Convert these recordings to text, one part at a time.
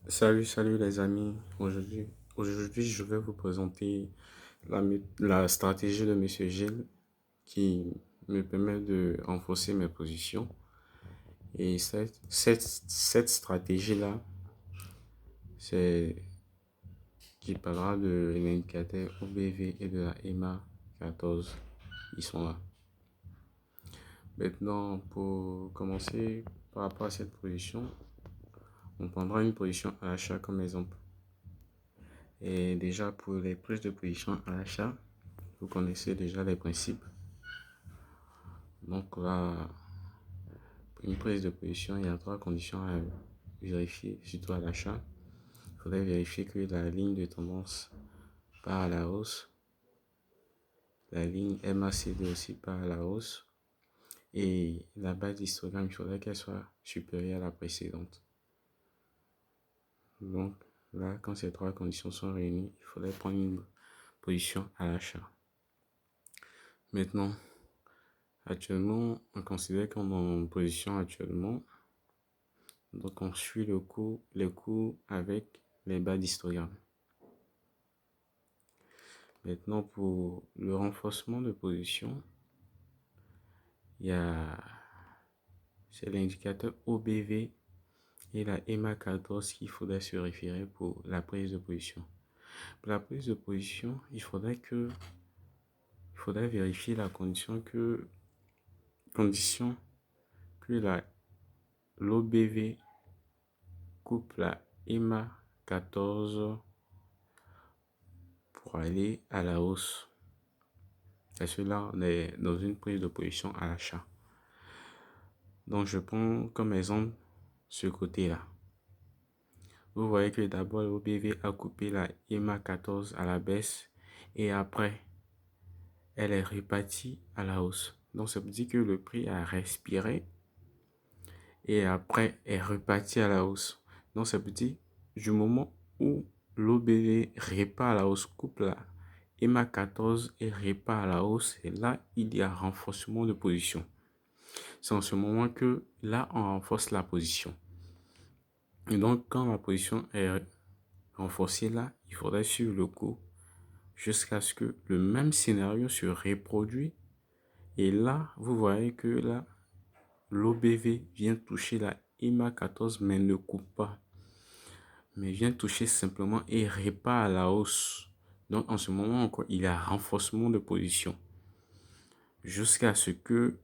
Salut les amis. Aujourd'hui, je vais vous présenter la stratégie de Monsieur Gilles qui me permet de renforcer mes positions. Et cette stratégie-là, c'est qui parlera de l'indicateur OBV et de la EMA 14. Ils sont là. Maintenant, pour commencer par rapport à cette position, on prendra une position à l'achat comme exemple. Et déjà, pour les prises de position à l'achat, vous connaissez déjà les principes. Donc là, pour une prise de position, il y a trois conditions à vérifier, surtout à l'achat. Il faudrait vérifier que la ligne de tendance part à la hausse. La ligne MACD aussi part à la hausse. Et la base d'histogramme, il faudrait qu'elle soit supérieure à la précédente. Donc là, quand ces trois conditions sont réunies, il faudrait prendre une position à l'achat. Maintenant, actuellement, on considère qu'on est en position actuellement. Donc, on suit les cours avec les bas d'histogramme. Maintenant, pour le renforcement de position, c'est l'indicateur OBV et la EMA 14 qu'il faudrait se référer pour la prise de position. Pour la prise de position, il faudrait vérifier la condition que l'OBV coupe la EMA 14 pour aller à la hausse. Parce que là, on est dans une prise de position à l'achat. Donc, je prends comme exemple ce côté-là. Vous voyez que d'abord, l'OBV a coupé la EMA 14 à la baisse et après, elle est repartie à la hausse. Donc, ça veut dire que le prix a respiré et après est reparti à la hausse. Donc, ça veut dire du moment où l'OBV repart à la hausse, coupe la EMA 14 et repart à la hausse, et là, il y a renforcement de position. C'est en ce moment que là, on renforce la position. Et donc, quand la position est renforcée là, il faudrait suivre le cours jusqu'à ce que le même scénario se reproduise. Et là, vous voyez que là, l'OBV vient toucher la EMA 14, mais ne coupe pas. Mais vient toucher simplement et repart à la hausse. Donc, en ce moment encore, il y a renforcement de position. Jusqu'à ce que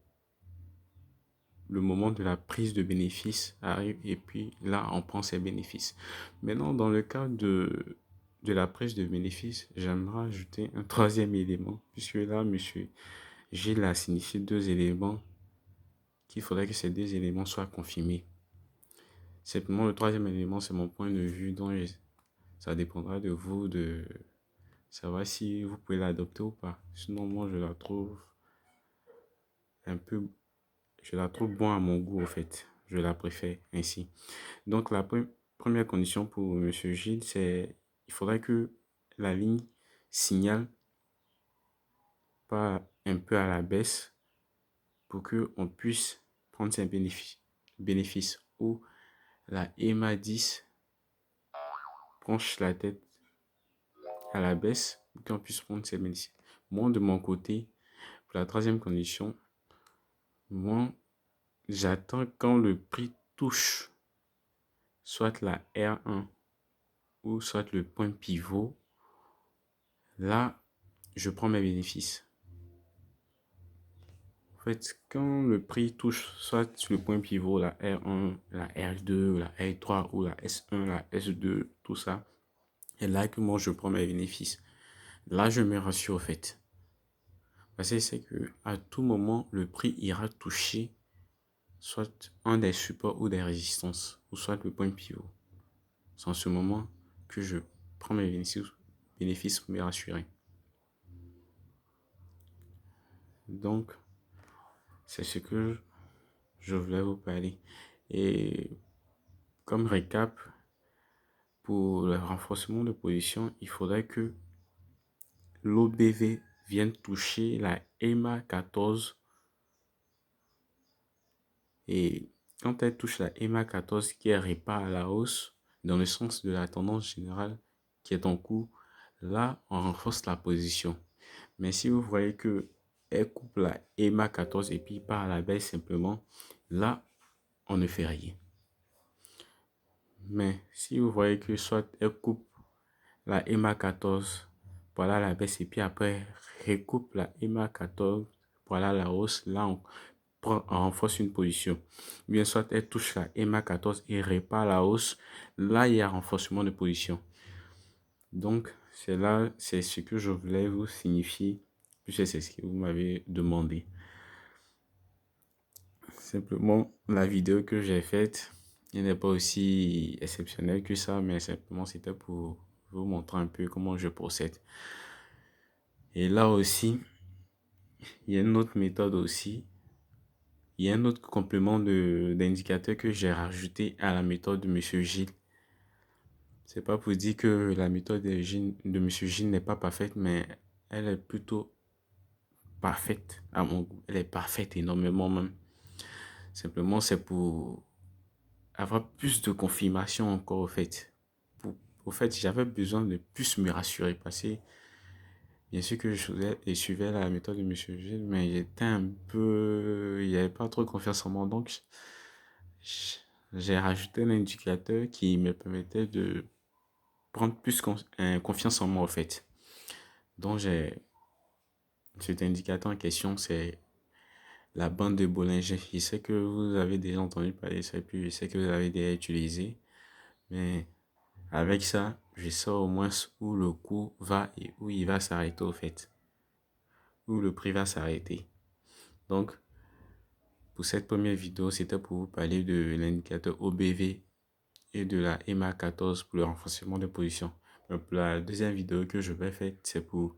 le moment de la prise de bénéfices arrive et puis là, on prend ses bénéfices. Maintenant, dans le cas de la prise de bénéfices, j'aimerais ajouter un troisième élément, puisque là, monsieur Gilles a signifié deux éléments qu'il faudrait que ces deux éléments soient confirmés. Simplement, le troisième élément, c'est mon point de vue, donc ça dépendra de vous de savoir si vous pouvez l'adopter ou pas. Sinon, moi, je la trouve bon à mon goût, au fait. Je la préfère ainsi. Donc, la première condition pour monsieur Gilles, c'est il faudrait que la ligne signale pas un peu à la baisse pour qu'on puisse prendre ses bénéfices. Ou la EMA 10 penche la tête à la baisse pour qu'on puisse prendre ses bénéfices. Moi, de mon côté, pour la troisième condition, moi, j'attends quand le prix touche soit la R1 ou soit le point pivot. Là, je prends mes bénéfices. En fait, quand le prix touche soit le point pivot, la R1, la R2, la R3 ou la S1, la S2, tout ça, et là que moi je prends mes bénéfices. Là, je me rassure au fait. Parce que c'est que à tout moment, le prix ira toucher soit un des supports ou des résistances, ou soit le point pivot. C'est en ce moment que je prends mes bénéfices pour me rassurer. Donc, c'est ce que je voulais vous parler. Et comme récap, pour le renforcement de position, il faudrait que l'OBV vienne toucher la EMA 14. Et quand elle touche la EMA 14 qui est repart à la hausse, dans le sens de la tendance générale qui est en cours, là, on renforce la position. Mais si vous voyez que elle coupe la EMA 14 et puis part à la baisse simplement, là, on ne fait rien. Mais si vous voyez que soit elle coupe la EMA 14 pour aller à la baisse et puis après recoupe la EMA 14 pour aller à la hausse, là, on renforce une position. Bien soit elle touche la EMA 14 et repart à la hausse, là, il y a renforcement de position. Donc, c'est ce que je voulais vous signifier, puisque c'est ce que vous m'avez demandé. Simplement, la vidéo que j'ai faite, elle n'est pas aussi exceptionnelle que ça, mais simplement c'était pour vous montrer un peu comment je procède. Et là aussi, il y a une autre méthode aussi. Il y a un autre complément d'indicateur que j'ai rajouté à la méthode de Monsieur Gilles. C'est pas pour dire que la méthode de Monsieur Gilles n'est pas parfaite, mais elle est plutôt parfaite à mon goût. Elle est parfaite énormément même. Simplement, c'est pour avoir plus de confirmation encore au fait. Au fait, j'avais besoin de plus me rassurer parce que bien sûr que je suivais la méthode de Monsieur Gilles, mais j'étais un peu... Il n'y avait pas trop confiance en moi, donc j'ai rajouté un indicateur qui me permettait de prendre plus confiance en moi au fait. Donc cet indicateur en question, c'est la bande de Bollinger. Je sais que vous avez déjà entendu parler de ça, et puis je sais que vous avez déjà utilisé, mais avec ça, je sais au moins où le cours va et où il va s'arrêter au fait, où le prix va s'arrêter. Donc, pour cette première vidéo, c'était pour vous parler de l'indicateur OBV et de la EMA 14 pour le renforcement de position. Mais pour la deuxième vidéo que je vais faire, c'est pour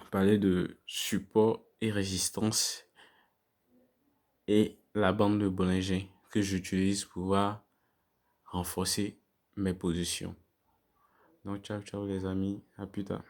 parler de support et résistance et la bande de Bollinger que j'utilise pour pouvoir renforcer mes positions. Donc, ciao, ciao les amis, à plus tard.